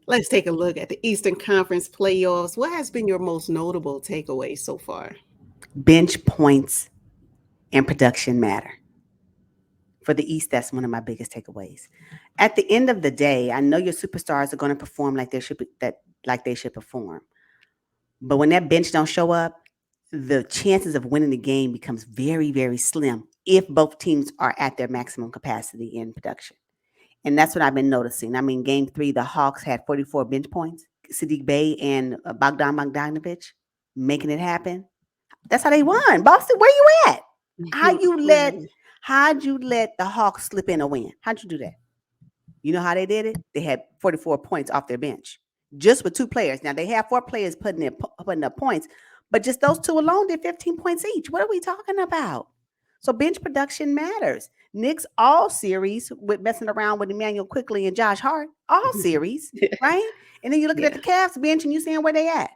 Let's take a look at the Eastern Conference playoffs. What has been your most notable takeaway so far? Bench points and production matter. For the East, that's one of my biggest takeaways. At the end of the day, I know your superstars are going to perform like they should perform. But when that bench don't show up, the chances of winning the game becomes very, very slim if both teams are at their maximum capacity in production. And that's what I've been noticing. I mean, game 3, the Hawks had 44 bench points. Sadiq Bey and Bogdan Bogdanovic making it happen. That's how they won. Boston, where you at? How you let how'd you let the Hawks slip in a win? How'd you do that? You know how they did it? They had 44 points off their bench. Just with 2 players. Now they have 4 players putting up points, but just those 2 alone did 15 points each. What are we talking about? So bench production matters. Knicks all series with messing around with Emmanuel Quickly and Josh Hart, all series, right? And then you're looking at Yeah. the Cavs bench and you seeing where they at.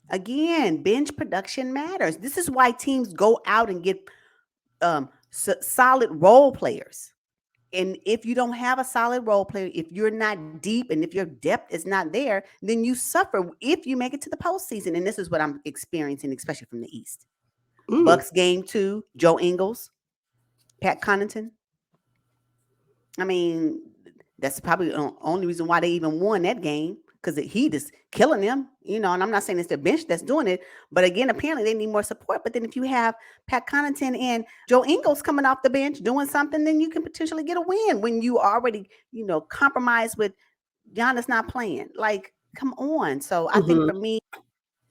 Again, bench production matters. This is why teams go out and get solid role players. And if you don't have a solid role player, if you're not deep and if your depth is not there, then you suffer if you make it to the postseason. And this is what I'm experiencing, especially from the East. Mm. Bucks game 2, Joe Ingles, Pat Connaughton. I mean, that's probably the only reason why they even won that game because the Heat is killing them, and I'm not saying it's their bench that's doing it, but again, apparently they need more support. But then if you have Pat Connaughton and Joe Ingles coming off the bench doing something, then you can potentially get a win when you already, compromised with Giannis not playing. Like, come on. So I think Hmm. for me,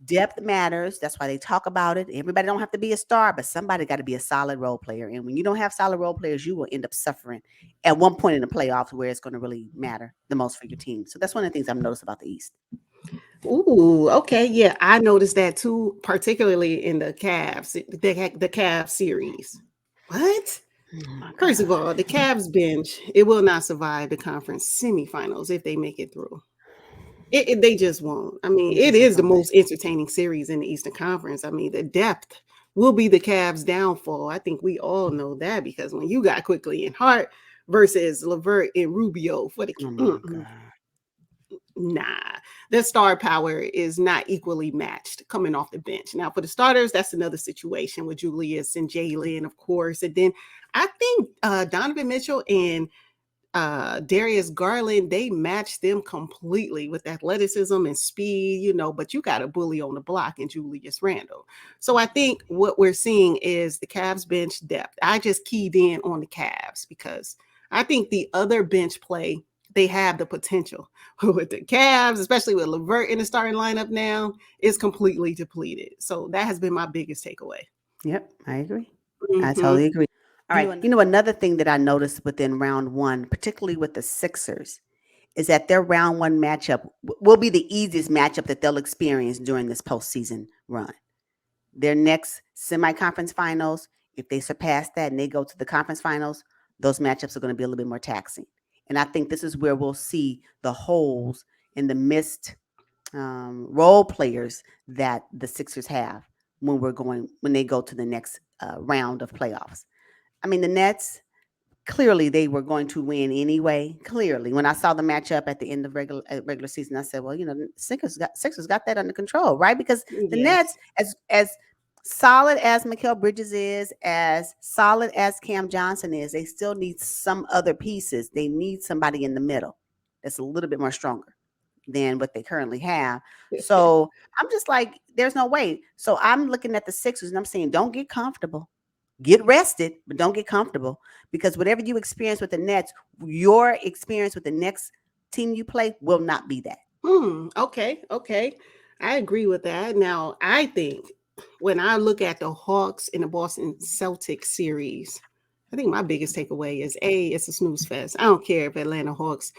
depth matters. That's why they talk about it. Everybody don't have to be a star, but somebody got to be a solid role player. And when you don't have solid role players, you will end up suffering at one point in the playoffs where it's going to really matter the most for your team. So that's one of the things I've noticed about the East. Ooh, okay. Yeah, I noticed that too, particularly in the Cavs, the Cavs series. What? Oh my First of God. all, the Cavs bench, it will not survive the conference semifinals if they make it through. They just won't. I mean, It's it just a is the no way. most entertaining series in the Eastern Conference. I mean, the depth will be the Cavs' downfall. I think we all know that because when you got Quickly and Hart versus Levert and Rubio for the Oh my God. nah, their star power is not equally matched coming off the bench. Now, for the starters, that's another situation with Julius and Jalen, of course. And then I think Donovan Mitchell and Darius Garland, they match them completely with athleticism and speed, but you got a bully on the block in Julius Randle. So I think what we're seeing is the Cavs bench depth. I just keyed in on the Cavs because I think the other bench play, they have the potential. With the Cavs, especially with Levert in the starting lineup now, is completely depleted. So that has been my biggest takeaway. Yep, I agree. I Hmm. totally agree. All right. Another thing that I noticed within round 1, particularly with the Sixers, is that their round 1 matchup will be the easiest matchup that they'll experience during this postseason run. Their next semi-conference finals, if they surpass that and they go to the conference finals, those matchups are going to be a little bit more taxing. And I think this is where we'll see the holes and the missed role players that the Sixers have when they go to the next round of playoffs. I mean, the Nets, clearly they were going to win anyway. Clearly, when I saw the matchup at the end of regular season, I said, "Well, the Sixers got that under control, right?" Because the Nets, Yes. as solid as Mikal Bridges is, as solid as Cam Johnson is, they still need some other pieces. They need somebody in the middle that's a little bit more stronger than what they currently have. So I'm just like, there's no way. So I'm looking at the Sixers and I'm saying, don't get comfortable. Get rested, but don't get comfortable because whatever you experience with the Nets, your experience with the next team you play will not be that. Okay, okay. I agree with that. Now, I think when I look at the Hawks in the Boston Celtics series, I think my biggest takeaway is it's a snooze fest. I don't care if Atlanta Hawks,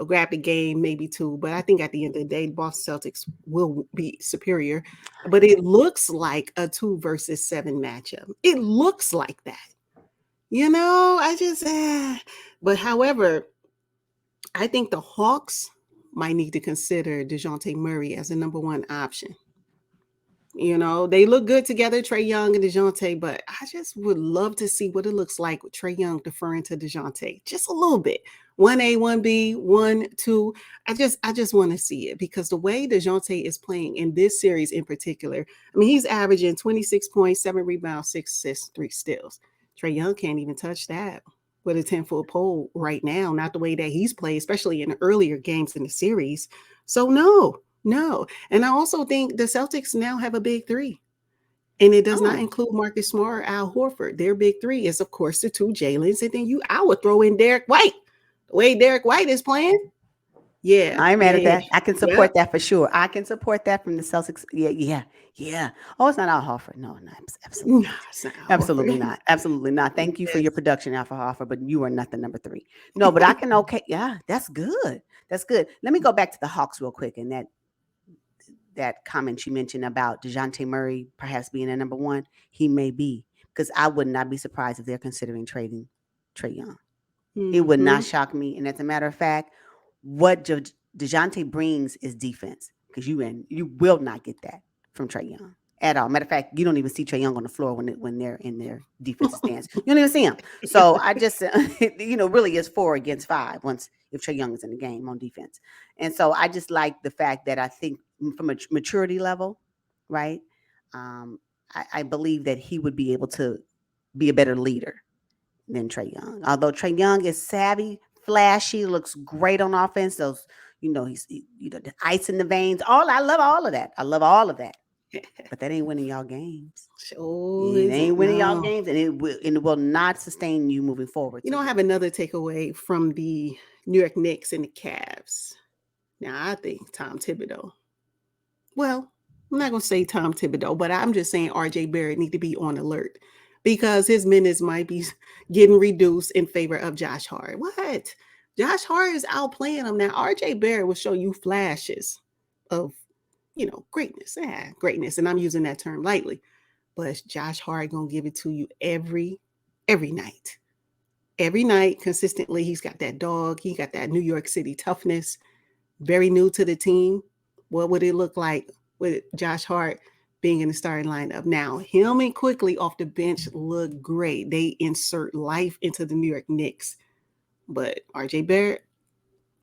grab the game, maybe two, but I think at the end of the day, Boston Celtics will be superior. But it looks like a 2 versus 7 matchup. It looks like that. I just, but however, I think the Hawks might need to consider DeJounte Murray as a number one option. They look good together, Trey Young and DeJounte, but I just would love to see what it looks like with Trey Young deferring to DeJounte just a little bit. 1A, 1B, 1, 2. I just want to see it because the way DeJounte is playing in this series in particular, I mean, he's averaging 26 points, 7 rebounds, 6 assists, 3 steals. Trae Young can't even touch that with a 10-foot pole right now, not the way that he's played, especially in the earlier games in the series. So, no, no. And I also think the Celtics now have a big three. And it does not Oh, include Marcus Smart or Al Horford. Their big three is, of course, the two Jalen's. And then I would throw in Derek White. The way Derek White is playing, yeah, I ain't mad at yeah, that. I can yep. support that for sure. I can support that from the Celtics. Yeah, yeah, yeah. Oh, it's not Al Horford. No, no, Nah, absolutely not. it's not Al Absolutely Horford. not. Absolutely not. Thank you for your Yes. production, Alpha Hoffer, but you are not the number three. No, but I can okay. Yeah, that's good. That's good. Let me go back to the Hawks real quick and that comment you mentioned about DeJounte Murray perhaps being a number one. He may be because I would not be surprised if they're considering trading Trae Young. It would not Mm-hmm. shock me. And as a matter of fact, what DeJounte brings is defense because you will not get that from Trae Young at all. Matter of fact, you don't even see Trae Young on the floor when they're in their defensive stance. You don't even see him. So I just really is 4 against 5 once if Trae Young is in the game on defense. And so I just like the fact that I think from a maturity level, right? Um, I believe that he would be able to be a better leader than Trae Young. Although Trae Young is savvy, flashy, looks great on offense. Those, the ice in the veins. I love all of that. I love all of that. But that ain't winning y'all games. Sure It isn't. ain't winning y'all No. games, and it will not sustain you moving forward. So I yeah. have another takeaway from the New York Knicks and the Cavs. Now, I think Tom Thibodeau. Well, I'm not going to say Tom Thibodeau, but I'm just saying RJ Barrett need to be on alert because his minutes might be getting reduced in favor of Josh Hart. What? Josh Hart is outplaying him now. RJ Barrett will show you flashes of, greatness. Yeah, greatness. And I'm using that term lightly. But Josh Hart going to give it to you every night. Every night, consistently, he's got that dog. He got that New York City toughness. Very new to the team. What would it look like with Josh Hart being in the starting lineup? Now, him and Quickly off the bench look great. They insert life into the New York Knicks. But RJ Barrett,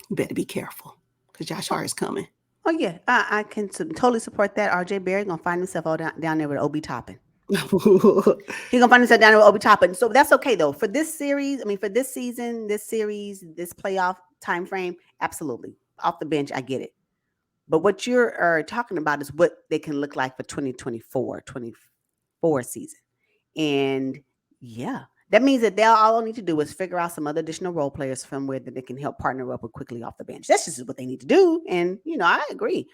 you better be careful because Josh Hart is coming. Oh yeah, I can totally support that. RJ Barry gonna find himself all down there with Obi Toppin. He's gonna find himself down there with Obi Toppin. So that's okay though. For this series, I mean, for this season, this series, this playoff time frame, absolutely off the bench. I get it. But what you're talking about is what they can look like for 2024 season. And yeah, that means that they'll all need to do is figure out some other additional role players somewhere that they can help partner up with quickly off the bench. That's just what they need to do. And, I agree.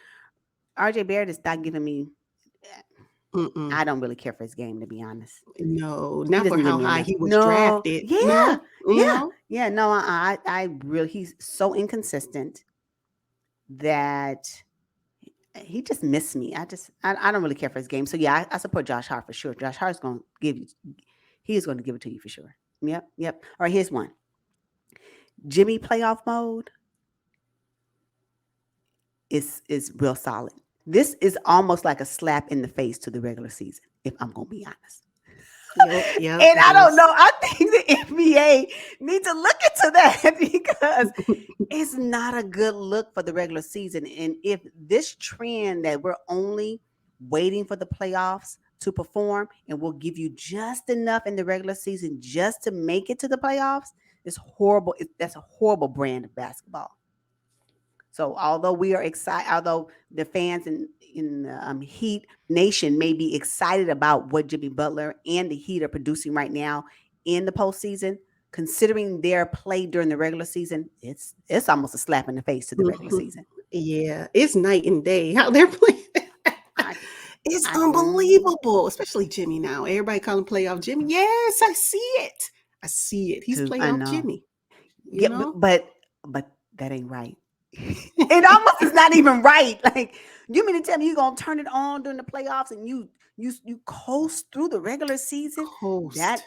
RJ Barrett is not giving me, Mm-mm. I don't really care for his game, to be honest. No, He not for doesn't give how me high enough. he was No, drafted. yeah, No, yeah, yeah. No, I really, he's so inconsistent that he just missed me. I don't really care for his game. So yeah, I support Josh Hart for sure. Josh Hart's going to he is going to give it to you for sure. Yep, yep. All right, here's one. Jimmy playoff mode is real solid. This is almost like a slap in the face to the regular season, if I'm going to be honest. Yep, And it I don't is. know. I think the NBA needs to look into that because it's not a good look for the regular season. And if this trend that we're only waiting for the playoffs to perform and we'll give you just enough in the regular season just to make it to the playoffs, it's horrible. That's a horrible brand of basketball. So although we are excited, although the fans in the Heat Nation may be excited about what Jimmy Butler and the Heat are producing right now in the postseason, considering their play during the regular season, it's almost a slap in the face to the regular season. Yeah, it's night and day how they're playing. I, It's I, mm, unbelievable, especially Jimmy now. Everybody call him playoff Jimmy. Yes, I see it. I see it. He's I playoff know. Jimmy, you Yeah, know? but that ain't right. It almost is not even right. Like you mean to tell me you're gonna turn it on during the playoffs and you coast through the regular season? That Coast.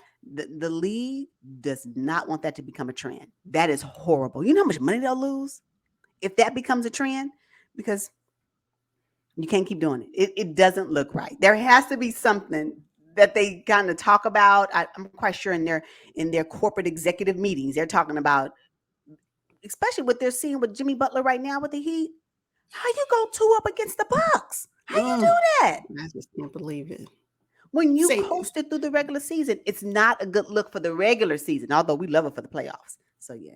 the league does not want that to become a trend. That is horrible. You know how much money they'll lose if that becomes a trend? Because you can't keep doing it. It doesn't look right. There has to be something that they kind of talk about. I'm quite sure in their corporate executive meetings, they're talking about especially what they're seeing with Jimmy Butler right now with the Heat. How you go 2 up against the Bucks? How you do that? I just can't believe it. When you Say- coasted through the regular season, it's not a good look for the regular season, although we love it for the playoffs. So, yeah.